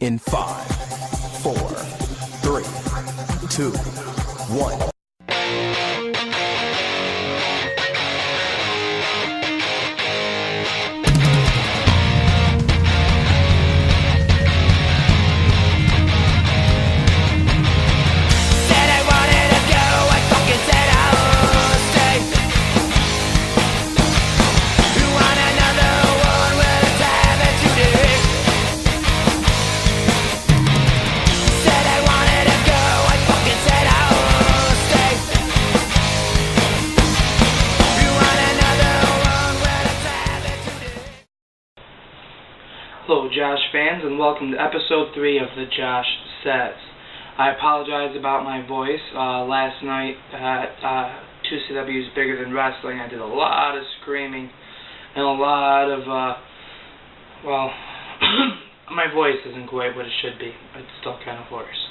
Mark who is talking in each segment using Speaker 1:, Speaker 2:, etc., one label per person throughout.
Speaker 1: in 5, 4, 3, 2, 1.
Speaker 2: Hello Josh fans, and welcome to episode 3 of the Josh Says. I apologize about my voice. Last night at 2CW's Bigger Than Wrestling, I did a lot of screaming and a lot of, well, my voice isn't quite what it should be. It's still kind of hoarse.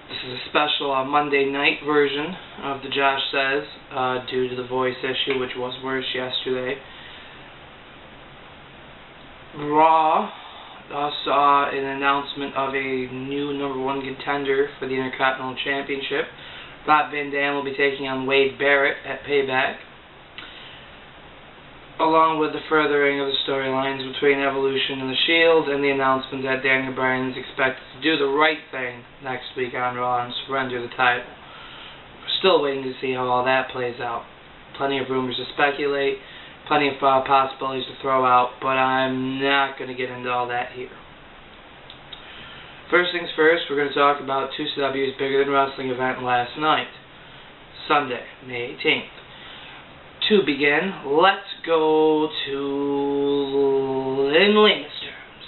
Speaker 2: This is a special Monday night version of the Josh Says due to the voice issue, which was worse yesterday. Raw saw an announcement of a new #1 contender for the Intercontinental Championship. Rob Van Dam will be taking on Wade Barrett at Payback, along with the furthering of the storylines between Evolution and The Shield, and the announcement that Daniel Bryan is expected to do the right thing next week on Raw and surrender the title. We're still waiting to see how all that plays out. Plenty of rumors to speculate. Plenty of possibilities to throw out, but I'm not going to get into all that here. First things first, we're going to talk about 2CW's Bigger Than Wrestling event last night, Sunday, May 18th. To begin, let's go to in layman's terms.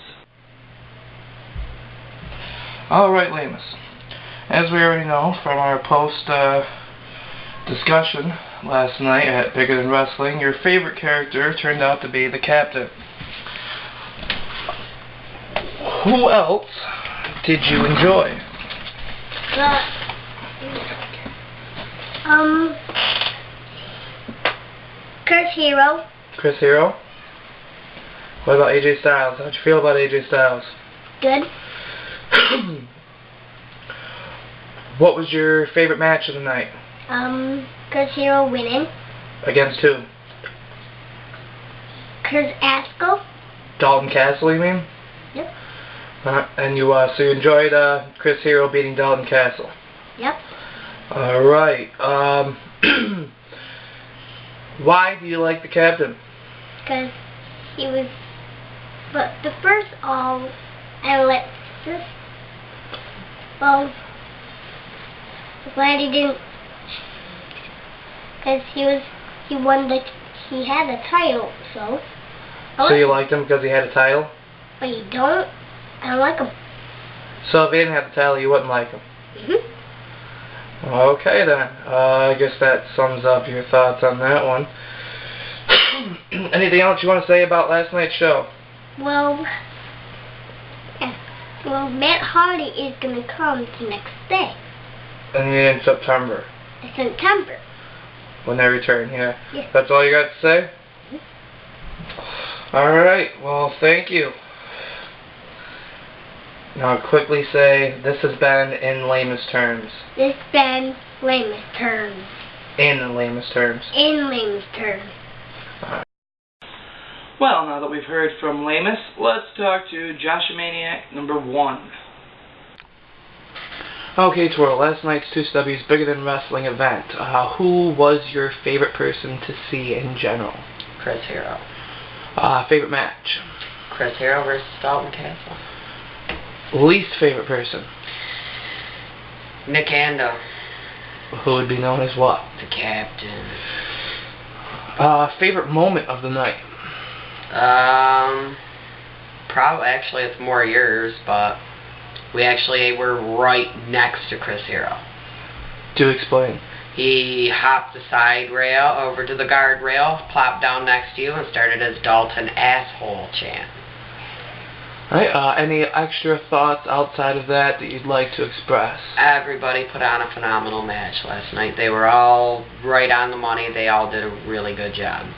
Speaker 2: Alright, Lamus. As we already know from our discussion last night at Bigger Than Wrestling, your favorite character turned out to be the Captain. Who else did you enjoy?
Speaker 3: Chris Hero.
Speaker 2: Chris Hero? What about AJ Styles? How'd you feel about AJ Styles?
Speaker 3: Good.
Speaker 2: What was your favorite match of the night?
Speaker 3: Chris Hero winning.
Speaker 2: Against who?
Speaker 3: Chris Asco.
Speaker 2: Dalton Castle, you mean?
Speaker 3: Yep.
Speaker 2: And you, so you enjoyed Chris Hero beating Dalton Castle?
Speaker 3: Yep.
Speaker 2: Alright, why do you like the Captain?
Speaker 3: Because he was, but the first Alexis, well, glad he didn't, because he had a title, so.
Speaker 2: So you liked him because he had a title?
Speaker 3: But you don't? I don't like him.
Speaker 2: So if he didn't have the title, you wouldn't like him?
Speaker 3: Mm-hmm.
Speaker 2: Okay then. I guess that sums up your thoughts on that one. Anything else you want to say about last night's show?
Speaker 3: Well, Matt Hardy is going to come the next day.
Speaker 2: And in September.
Speaker 3: In September.
Speaker 2: When they return, yeah.
Speaker 3: Yeah.
Speaker 2: That's all you got to say?
Speaker 3: Mm-hmm.
Speaker 2: Alright, well, thank you. Now quickly say, this has been in lamest terms.
Speaker 3: This has been lamest terms.
Speaker 2: In lamest terms.
Speaker 3: In lamest terms.
Speaker 2: Alright. Well, now that we've heard from Lamus, let's talk to Josh-a-maniac #1. Okay, Twirl, last night's 2W's Bigger Than Wrestling event. Who was your favorite person to see in general?
Speaker 4: Chris Hero.
Speaker 2: Favorite match?
Speaker 4: Chris Hero versus Dalton Castle.
Speaker 2: Least favorite person?
Speaker 4: Nick Ando.
Speaker 2: Who would be known as what?
Speaker 4: The Captain.
Speaker 2: Favorite moment of the night?
Speaker 4: Probably, actually it's more yours, but we actually were right next to Chris Hero.
Speaker 2: Do explain.
Speaker 4: He hopped the side rail over to the guardrail, plopped down next to you, and started his Dalton asshole chant.
Speaker 2: Alright, any extra thoughts outside of that that you'd like to express?
Speaker 4: Everybody put on a phenomenal match last night. They were all right on the money. They all did a really good job.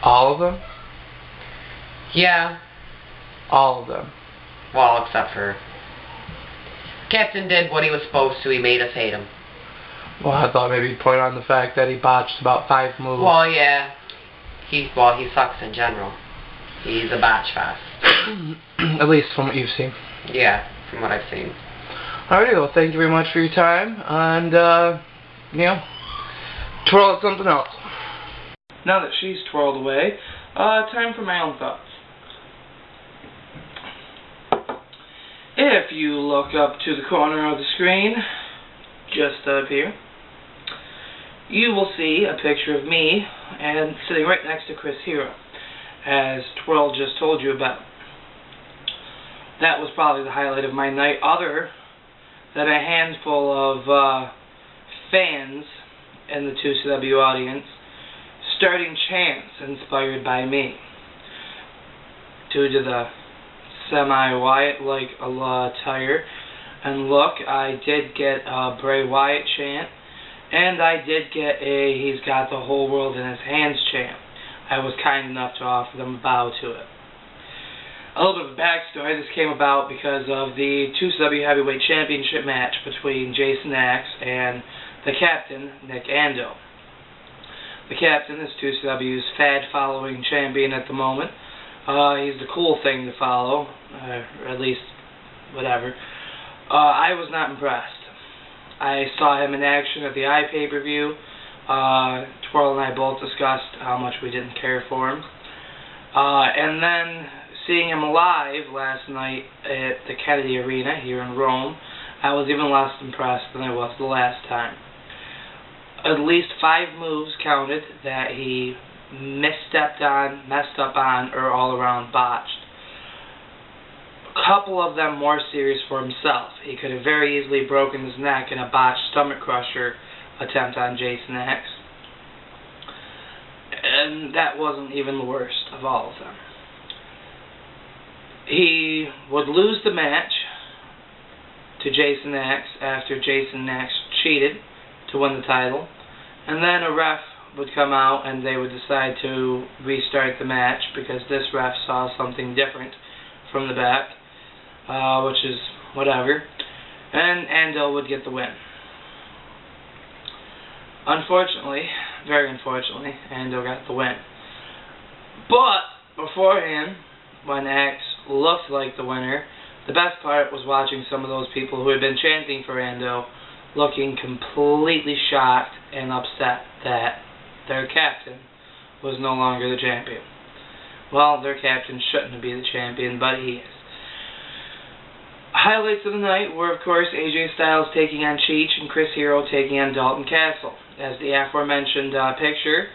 Speaker 2: All of them?
Speaker 4: Yeah.
Speaker 2: All of them.
Speaker 4: Well, except for... Captain did what he was supposed to. He made us hate him.
Speaker 2: Well, I thought maybe you'd point on the fact that he botched about 5 moves.
Speaker 4: Well, yeah. He sucks in general. He's a botch fest.
Speaker 2: At least from what you've seen.
Speaker 4: Yeah, from what I've seen.
Speaker 2: Alrighty, well, thank you very much for your time, and, twirl at something else. Now that she's twirled away, time for my own thoughts. If you look up to the corner of the screen, just up here, you will see a picture of me and sitting right next to Chris Hero, as Twirl just told you about. That was probably the highlight of my night, other than a handful of fans in the 2CW audience starting chants inspired by me. Due to the semi-Wyatt-like attire and look, I did get a Bray Wyatt chant, and I did get a "He's got the whole world in his hands" chant. I was kind enough to offer them a bow to it. A little bit of a backstory: this came about because of the 2CW Heavyweight Championship match between Jason Axe and the Captain, Nick Ando. The Captain is 2CW's fad-following champion at the moment. He's the cool thing to follow, or at least whatever. I was not impressed. I saw him in action at the pay-per-view. Twirl and I both discussed how much we didn't care for him. And then seeing him live last night at the Kennedy Arena here in Rome, I was even less impressed than I was the last time. At least 5 moves counted that he misstepped on, messed up on, or all around botched. A couple of them more serious for himself. He could have very easily broken his neck in a botched stomach crusher attempt on Jason X. And that wasn't even the worst of all of them. He would lose the match to Jason X after Jason X cheated to win the title, and then a ref would come out and they would decide to restart the match because this ref saw something different from the back, which is whatever, and Ando would get the win. Unfortunately, very unfortunately, Ando got the win. But beforehand, when Axe looked like the winner, the best part was watching some of those people who had been chanting for Ando looking completely shocked and upset that their captain was no longer the champion. Well, their captain shouldn't be the champion, but he is. Highlights of the night were, of course, AJ Styles taking on Cheech and Chris Hero taking on Dalton Castle, as the aforementioned picture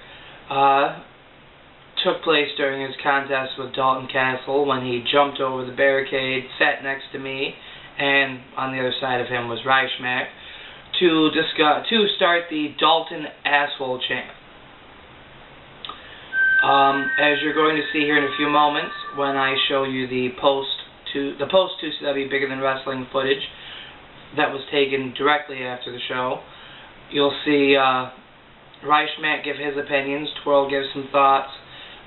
Speaker 2: took place during his contest with Dalton Castle when he jumped over the barricade, sat next to me, and on the other side of him was Reichmack, to start the Dalton Asshole chant. As you're going to see here in a few moments, when I show you the post 2CW Bigger Than Wrestling footage that was taken directly after the show, you'll see Reichmack give his opinions, Twirl gives some thoughts,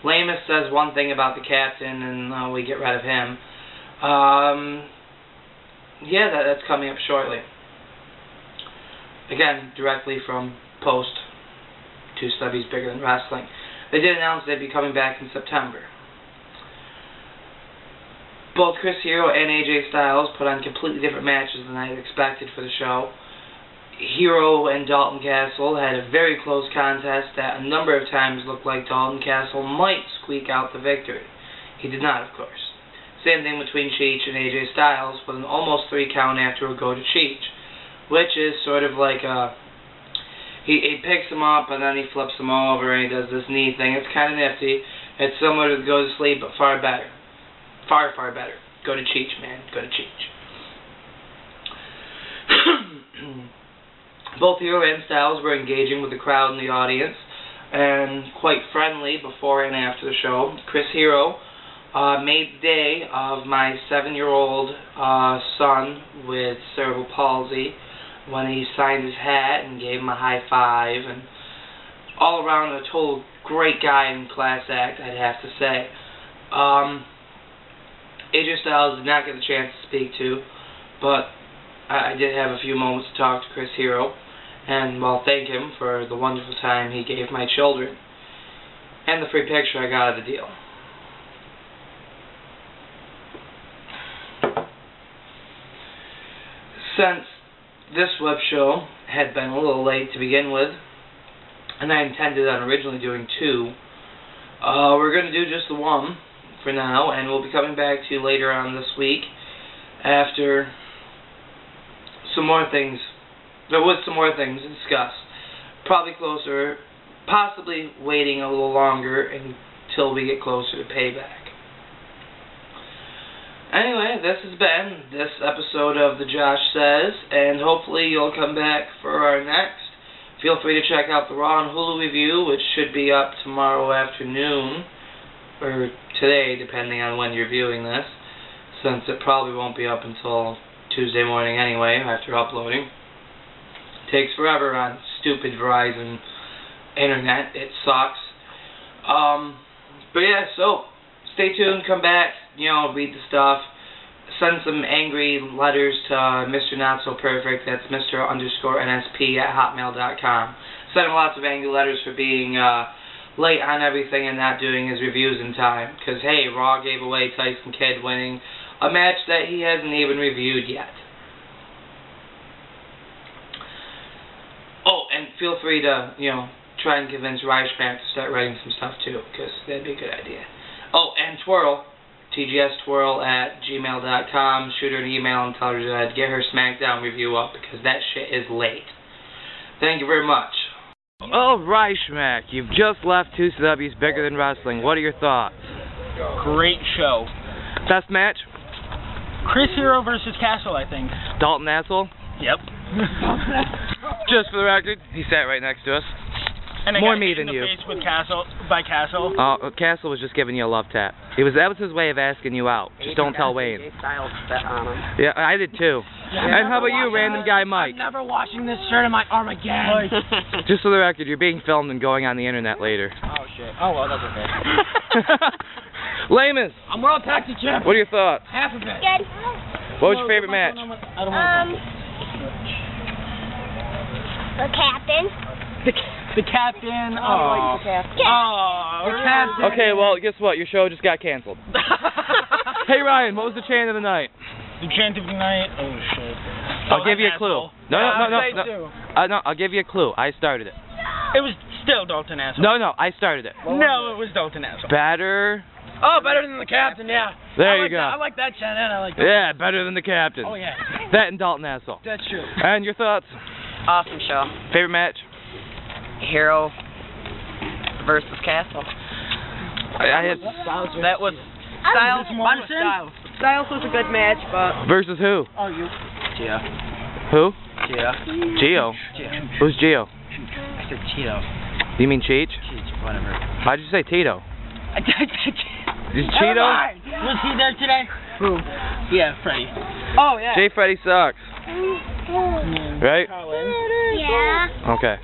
Speaker 2: Lamus says one thing about the captain, and we get rid of him. Yeah, that's coming up shortly. Again, directly from post 2CW's Bigger Than Wrestling. They did announce they'd be coming back in September. Both Chris Hero and AJ Styles put on completely different matches than I had expected for the show. Hero and Dalton Castle had a very close contest that a number of times looked like Dalton Castle might squeak out the victory. He did not, of course. Same thing between Cheech and AJ Styles, with an almost 3 count after a go to Cheech, which is sort of like he picks him up and then he flips him over and he does this knee thing. It's kind of nifty. It's similar to Go to Sleep, but far better. Far, far better. Go to Cheech, man. Go to Cheech. Both Hero and Styles were engaging with the crowd and the audience, and quite friendly before and after the show. Chris Hero made the day of my 7-year-old son with cerebral palsy when he signed his hat and gave him a high five, and all around a total great guy and class act, I'd have to say. AJ Styles did not get the chance to speak to, but I did have a few moments to talk to Chris Hero, and thank him for the wonderful time he gave my children, and the free picture I got out of the deal. Since this web show had been a little late to begin with, and I intended on originally doing 2, we're going to do just the 1 for now, and we'll be coming back to you later on this week after some more things. There was some more things to discuss. Probably closer, possibly waiting a little longer until we get closer to payback. Anyway, this has been this episode of The Josh Says, and hopefully you'll come back for our next. Feel free to check out the Raw and Hulu review, which should be up tomorrow afternoon, or today, depending on when you're viewing this, since it probably won't be up until Tuesday morning anyway, after uploading. Takes forever on stupid Verizon internet. It sucks. But yeah, so stay tuned, come back, read the stuff. Send some angry letters to Mr. Not So Perfect. That's Mr_NSP@hotmail.com. Send him lots of angry letters for being late on everything and not doing his reviews in time. Because, hey, Raw gave away Tyson Kidd winning a match that he hasn't even reviewed yet. Oh, and feel free to, try and convince Reichmack to start writing some stuff too, because that'd be a good idea. Oh, and Twirl, tgstwirl@gmail.com. Shoot her an email and tell her to get her SmackDown review up, because that shit is late. Thank you very much. Oh, Reichmack, you've just left 2CW's Bigger Than Wrestling. What are your thoughts?
Speaker 5: Great show.
Speaker 2: Best match?
Speaker 5: Chris Hero versus Castle, I think.
Speaker 2: Dalton Asshole?
Speaker 5: Yep.
Speaker 2: Just for the record, he sat right next to us.
Speaker 5: And I
Speaker 2: More
Speaker 5: got
Speaker 2: me
Speaker 5: hit
Speaker 2: than
Speaker 5: in the
Speaker 2: you.
Speaker 5: face with Castle.
Speaker 2: Castle was just giving you a love tap. That was his way of asking you out. Just don't tell Wayne.
Speaker 4: AJ Styles spit on him.
Speaker 2: Yeah, I did too. And how about you, random guy Mike?
Speaker 5: I'm never washing this shirt in my arm again.
Speaker 2: Just for the record, you're being filmed and going on the internet later.
Speaker 5: Oh shit. Oh well, that's okay.
Speaker 2: Lamus,
Speaker 5: I'm World Tag Team Champion.
Speaker 2: what are your thoughts?
Speaker 5: Half of it.
Speaker 3: Good.
Speaker 2: What was your favorite match?
Speaker 5: I don't want
Speaker 3: The captain.
Speaker 5: the captain.
Speaker 3: Oh, the captain.
Speaker 5: Oh, the captain.
Speaker 2: Okay, well, guess what? Your show just got canceled. Hey, Ryan, what was the chant of the night?
Speaker 5: The chant of the night. Oh shit.
Speaker 2: I'll give you a clue. No, I'll give you a clue. I started it.
Speaker 5: It was still Dalton Asshole.
Speaker 2: No, I started it.
Speaker 5: No, it was Dalton Asshole.
Speaker 2: Better.
Speaker 5: Oh, better than the captain, yeah.
Speaker 2: There you go.
Speaker 5: I like that chant, and I like that.
Speaker 2: Yeah, better than the captain.
Speaker 5: Oh, yeah.
Speaker 2: That and Dalton Asshole.
Speaker 5: That's true.
Speaker 2: And your thoughts?
Speaker 4: Awesome show.
Speaker 2: Favorite match?
Speaker 4: Hero versus Castle.
Speaker 2: I had
Speaker 4: That was Styles. Styles was a good match, but
Speaker 2: versus who?
Speaker 5: Oh, you.
Speaker 4: Gio.
Speaker 2: Who?
Speaker 4: Gio.
Speaker 2: Gio. Who's Gio?
Speaker 4: I said Cheeto.
Speaker 2: You mean Cheech?
Speaker 4: Cheech, whatever.
Speaker 2: Why'd you say Tito? Is Cheeto?
Speaker 5: Was he there today?
Speaker 4: Who?
Speaker 5: Yeah, Freddie.
Speaker 4: Oh yeah.
Speaker 2: J. Freddy sucks. Right?
Speaker 5: Colin.
Speaker 3: Yeah.
Speaker 2: Okay.